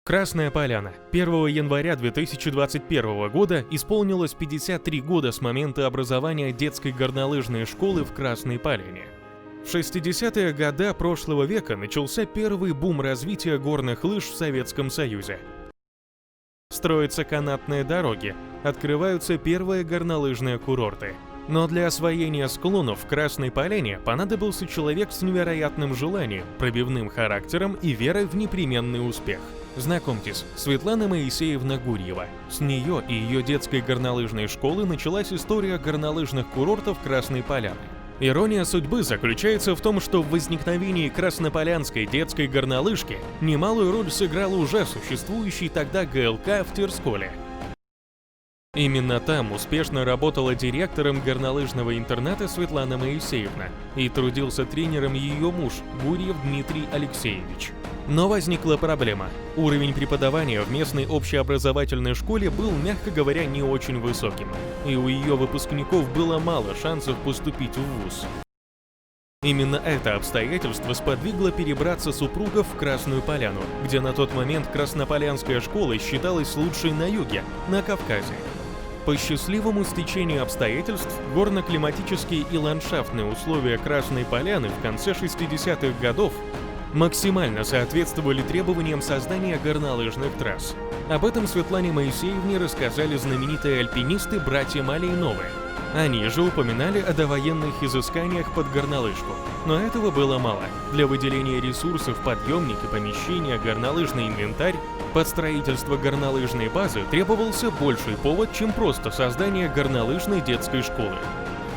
Красная Поляна. 1 января 2021 года исполнилось 53 года с момента образования детской горнолыжной школы в Красной Поляне. В 60-е годы прошлого века начался первый бум развития горных лыж в Советском Союзе. Строятся канатные дороги, открываются первые горнолыжные курорты. Но для освоения склонов в Красной Поляне понадобился человек с невероятным желанием, пробивным характером и верой в непременный успех. Знакомьтесь, Светлана Моисеевна Гурьева. С нее и ее детской горнолыжной школы началась история горнолыжных курортов Красной Поляны. Ирония судьбы заключается в том, что в возникновении краснополянской детской горнолыжки немалую роль сыграл уже существующий тогда ГЛК в Терсколе. Именно там успешно работала директором горнолыжного интерната Светлана Моисеевна и трудился тренером ее муж Гурьев Дмитрий Алексеевич. Но возникла проблема. Уровень преподавания в местной общеобразовательной школе был, мягко говоря, не очень высоким, и у ее выпускников было мало шансов поступить в вуз. Именно это обстоятельство сподвигло перебраться супругов в Красную Поляну, где на тот момент Краснополянская школа считалась лучшей на юге, на Кавказе. По счастливому стечению обстоятельств, горно-климатические и ландшафтные условия Красной Поляны в конце 60-х годов максимально соответствовали требованиям создания горнолыжных трасс. Об этом Светлане Моисеевне рассказали знаменитые альпинисты братья Малейновы. Они же упоминали о довоенных изысканиях под горнолыжку. Но этого было мало. Для выделения ресурсов подъемники, помещения, горнолыжный инвентарь под строительство горнолыжной базы требовался больший повод, чем просто создание горнолыжной детской школы.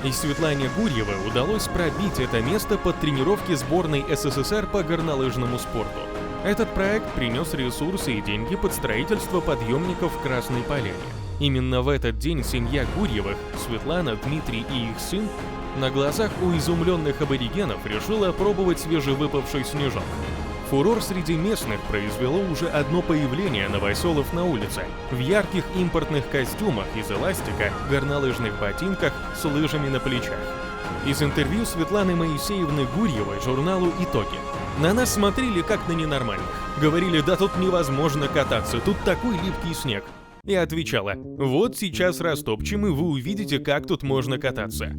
И Светлане Гурьевой удалось пробить это место под тренировки сборной СССР по горнолыжному спорту. Этот проект принес ресурсы и деньги под строительство подъемников в Красной Поляне. Именно в этот день семья Гурьевых, Светлана, Дмитрий и их сын, на глазах у изумленных аборигенов решила опробовать свежевыпавший снежок. Фурор среди местных произвело уже одно появление новоселов на улице в ярких импортных костюмах из эластика, горнолыжных ботинках с лыжами на плечах. Из интервью Светланы Моисеевны Гурьевой журналу «Итоги». На нас смотрели как на ненормальных. Говорили, да тут невозможно кататься, тут такой липкий снег. И отвечала, вот сейчас растопчем, и вы увидите, как тут можно кататься.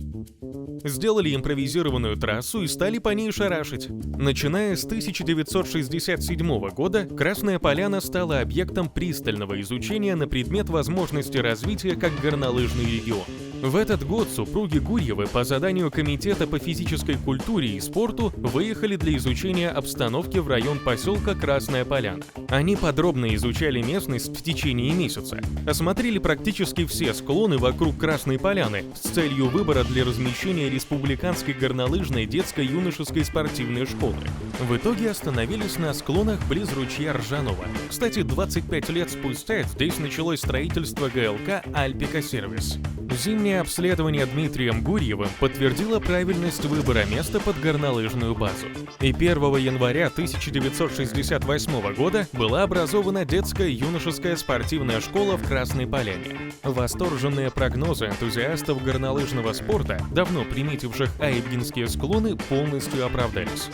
Сделали импровизированную трассу и стали по ней шарашить. Начиная с 1967 года, Красная Поляна стала объектом пристального изучения на предмет возможности развития как горнолыжный регион. В этот год супруги Гурьевы по заданию Комитета по физической культуре и спорту выехали для изучения обстановки в район поселка Красная Поляна. Они подробно изучали местность в течение месяца, осмотрели практически все склоны вокруг Красной Поляны с целью выбора для размещения республиканской горнолыжной детско-юношеской спортивной школы. В итоге остановились на склонах близ ручья Ржанова. Кстати, 25 лет спустя здесь началось строительство ГЛК «Альпика Сервис». Зимнее обследование Дмитрием Гурьевым подтвердило правильность выбора места под горнолыжную базу. И 1 января 1968 года была образована детская юношеская спортивная школа в Красной Поляне. Восторженные прогнозы энтузиастов горнолыжного спорта, давно приметивших аидгинские склоны, полностью оправдались.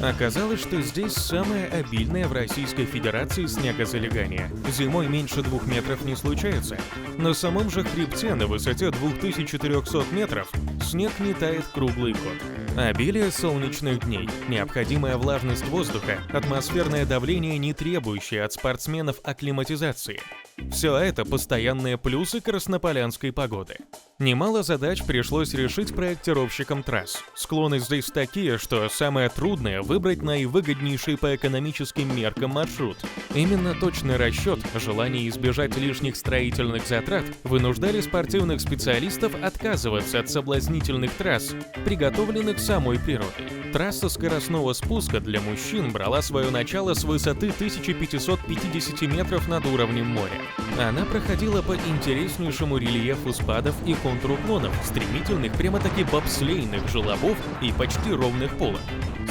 Оказалось, что здесь самое обильное в Российской Федерации снегозалегание. Зимой меньше 2 метров не случается. На самом же хребте на высоте 2400 метров снег не тает круглый год. Обилие солнечных дней, необходимая влажность воздуха, атмосферное давление, не требующее от спортсменов акклиматизации. Все это постоянные плюсы краснополянской погоды. Немало задач пришлось решить проектировщикам трасс. Склоны здесь такие, что самое трудное — выбрать наивыгоднейший по экономическим меркам маршрут. Именно точный расчет, желание избежать лишних строительных затрат вынуждали спортивных специалистов отказываться от соблазнительных трасс, приготовленных самой природой. Трасса скоростного спуска для мужчин брала свое начало с высоты 1550 метров над уровнем моря. Она проходила по интереснейшему рельефу спадов и контруклонов, стремительных прямо-таки бобслейных желобов и почти ровных полок.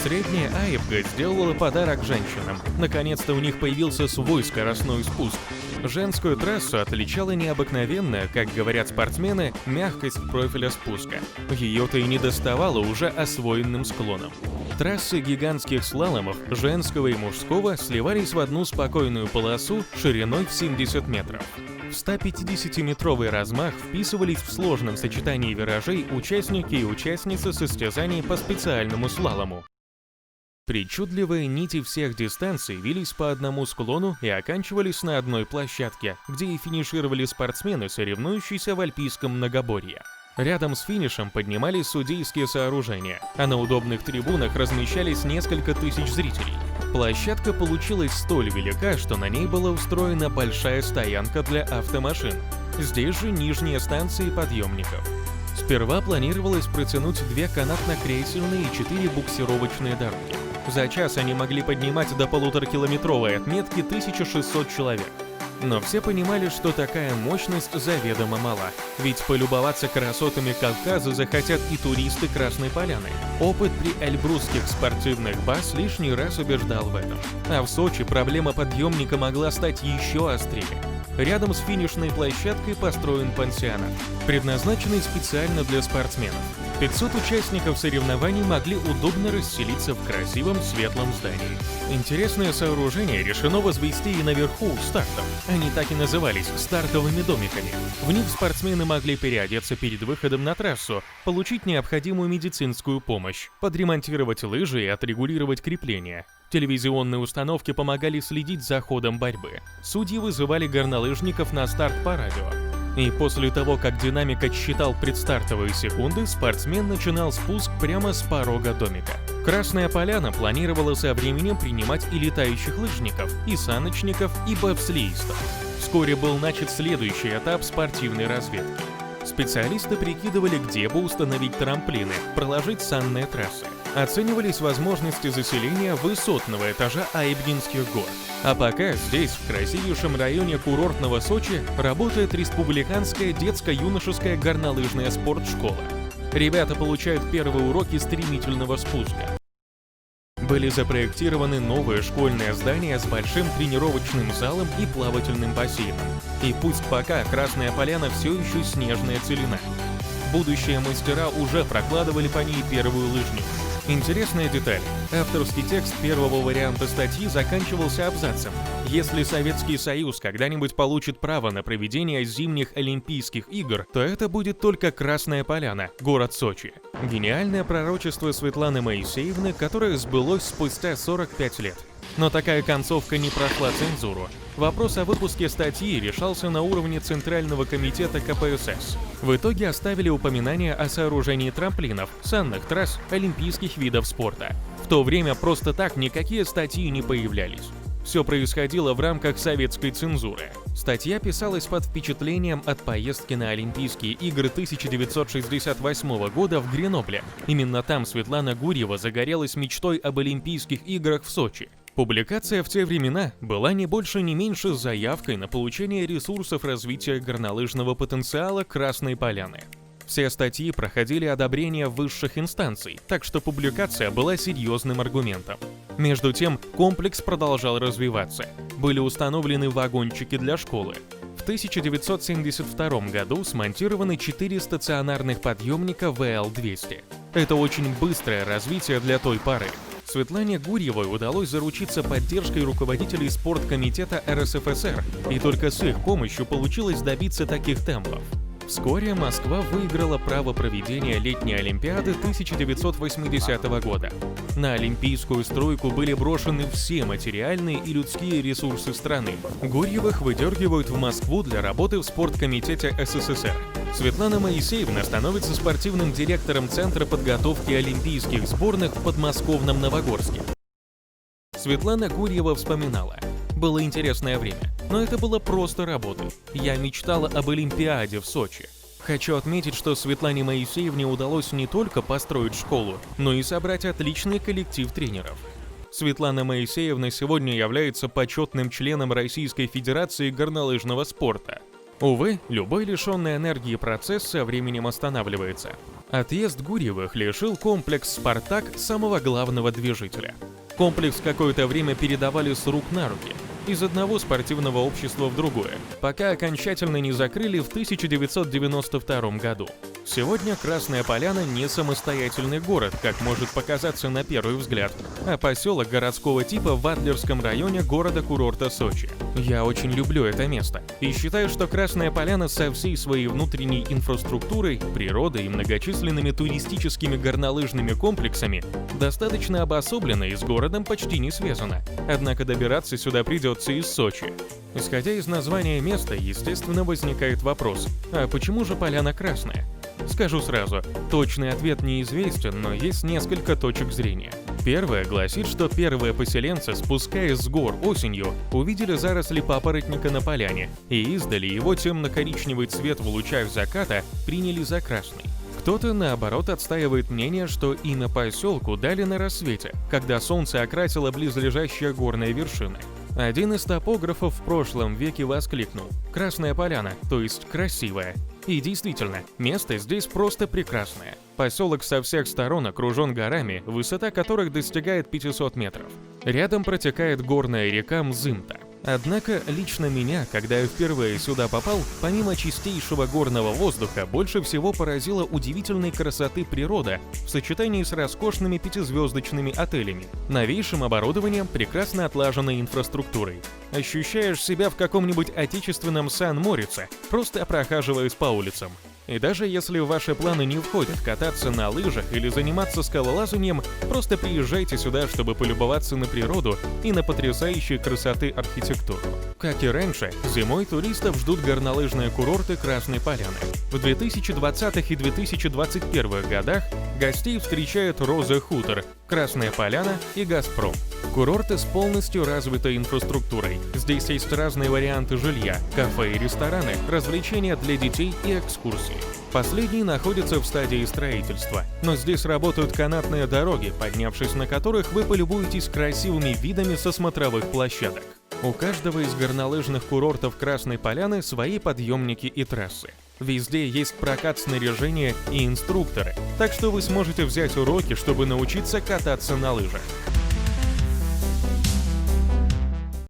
Средняя АИБГ сделала подарок женщинам. Наконец-то у них появился свой скоростной спуск. Женскую трассу отличала необыкновенная, как говорят спортсмены, мягкость профиля спуска. Ее-то и не доставало уже освоенным склоном. Трассы гигантских слаломов, женского и мужского, сливались в одну спокойную полосу шириной в 70 метров. В 150-метровый размах вписывались в сложном сочетании виражей участники и участницы состязаний по специальному слалому. Причудливые нити всех дистанций вились по одному склону и оканчивались на одной площадке, где и финишировали спортсмены, соревнующиеся в альпийском многоборье. Рядом с финишем поднимались судейские сооружения, а на удобных трибунах размещались несколько тысяч зрителей. Площадка получилась столь велика, что на ней была устроена большая стоянка для автомашин. Здесь же нижние станции подъемников. Сперва планировалось протянуть 2 канатно-кресельные и 4 буксировочные дороги. За час они могли поднимать до 1,5-километровой отметки 1600 человек. Но все понимали, что такая мощность заведомо мала, ведь полюбоваться красотами Кавказа захотят и туристы Красной Поляны. Опыт при эльбрусских спортивных баз лишний раз убеждал в этом. А в Сочи проблема подъемника могла стать еще острее. Рядом с финишной площадкой построен пансионат, предназначенный специально для спортсменов. 500 участников соревнований могли удобно расселиться в красивом светлом здании. Интересное сооружение решено возвести и наверху у стартов. Они так и назывались стартовыми домиками. В них спортсмены могли переодеться перед выходом на трассу, получить необходимую медицинскую помощь, подремонтировать лыжи и отрегулировать крепления. Телевизионные установки помогали следить за ходом борьбы. Судьи вызывали горнолыжников на старт по радио. И после того, как динамик отсчитал предстартовые секунды, спортсмен начинал спуск прямо с порога домика. Красная Поляна планировала со временем принимать и летающих лыжников, и саночников, и бобслеистов. Вскоре был начат следующий этап спортивной разведки. Специалисты прикидывали, где бы установить трамплины, проложить санные трассы. Оценивались возможности заселения высотного этажа Айбгинских гор. А пока здесь, в красивейшем районе курортного Сочи, работает республиканская детско-юношеская горнолыжная спортшкола. Ребята получают первые уроки стремительного спуска. Были запроектированы новые школьные здания с большим тренировочным залом и плавательным бассейном. И пусть пока Красная Поляна все еще снежная целина. Будущие мастера уже прокладывали по ней первую лыжню. Интересная деталь. Авторский текст первого варианта статьи заканчивался абзацем: если Советский Союз когда-нибудь получит право на проведение зимних Олимпийских игр, то это будет только Красная Поляна, город Сочи. Гениальное пророчество Светланы Моисеевны, которое сбылось спустя 45 лет. Но такая концовка не прошла цензуру. Вопрос о выпуске статьи решался на уровне Центрального комитета КПСС. В итоге оставили упоминание о сооружении трамплинов, санных трасс, олимпийских видов спорта. В то время просто так никакие статьи не появлялись. Все происходило в рамках советской цензуры. Статья писалась под впечатлением от поездки на Олимпийские игры 1968 года в Гренобле. Именно там Светлана Гурьева загорелась мечтой об Олимпийских играх в Сочи. Публикация в те времена была не больше, не меньше заявкой на получение ресурсов развития горнолыжного потенциала Красной Поляны. Все статьи проходили одобрение высших инстанций, так что публикация была серьезным аргументом. Между тем, комплекс продолжал развиваться. Были установлены вагончики для школы. В 1972 году смонтированы 4 стационарных подъемника ВЛ-200. Это очень быстрое развитие для той поры. Светлане Гурьевой удалось заручиться поддержкой руководителей спорткомитета РСФСР, и только с их помощью получилось добиться таких темпов. Вскоре Москва выиграла право проведения летней Олимпиады 1980 года. На олимпийскую стройку были брошены все материальные и людские ресурсы страны. Гурьевых выдергивают в Москву для работы в спорткомитете СССР. Светлана Моисеевна становится спортивным директором Центра подготовки олимпийских сборных в подмосковном Новогорске. Светлана Гурьева вспоминала: было интересное время, но это было просто работой. Я мечтала об Олимпиаде в Сочи. Хочу отметить, что Светлане Моисеевне удалось не только построить школу, но и собрать отличный коллектив тренеров. Светлана Моисеевна сегодня является почетным членом Российской Федерации горнолыжного спорта. Увы, любой лишенный энергии процесс со временем останавливается. Отъезд Гурьевых лишил комплекс «Спартак» самого главного движителя. Комплекс какое-то время передавали с рук на руки. из одного спортивного общества в другое, пока окончательно не закрыли в 1992 году. Сегодня Красная Поляна не самостоятельный город, как может показаться на первый взгляд, а поселок городского типа в Адлерском районе города-курорта Сочи. Я очень люблю это место и считаю, что Красная Поляна со всей своей внутренней инфраструктурой, природой и многочисленными туристическими горнолыжными комплексами достаточно обособлена и с городом почти не связана. Однако добираться сюда придется из Сочи. Исходя из названия места, естественно, возникает вопрос: а почему же поляна красная? Скажу сразу, точный ответ неизвестен, но есть несколько точек зрения. Первая гласит, что первые поселенцы, спускаясь с гор осенью, увидели заросли папоротника на поляне, и издали его темно-коричневый цвет в лучах заката приняли за красный. Кто-то, наоборот, отстаивает мнение, что имя поселку дали на рассвете, когда солнце окрасило близлежащие горные вершины. Один из топографов в прошлом веке воскликнул: «Красная поляна, то есть красивая». И действительно, место здесь просто прекрасное. Поселок со всех сторон окружен горами, высота которых достигает 500 метров. Рядом протекает горная река Мзымта. Однако лично меня, когда я впервые сюда попал, помимо чистейшего горного воздуха, больше всего поразила удивительной красоты природа в сочетании с роскошными пятизвездочными отелями, новейшим оборудованием, прекрасно отлаженной инфраструктурой. Ощущаешь себя в каком-нибудь отечественном Сан-Морице, просто прохаживаясь по улицам. И даже если в ваши планы не входит кататься на лыжах или заниматься скалолазанием, просто приезжайте сюда, чтобы полюбоваться на природу и на потрясающей красоты архитектуру. Как и раньше, зимой туристов ждут горнолыжные курорты Красной Поляны. В 2020 и 2021 годах гостей встречают Роза Хутор, Красная Поляна и Газпром. Курорты с полностью развитой инфраструктурой. Здесь есть разные варианты жилья, кафе и рестораны, развлечения для детей и экскурсии. Последние находятся в стадии строительства, но здесь работают канатные дороги, поднявшись на которых вы полюбуетесь красивыми видами со смотровых площадок. У каждого из горнолыжных курортов Красной Поляны свои подъемники и трассы. Везде есть прокат снаряжения и инструкторы, так что вы сможете взять уроки, чтобы научиться кататься на лыжах.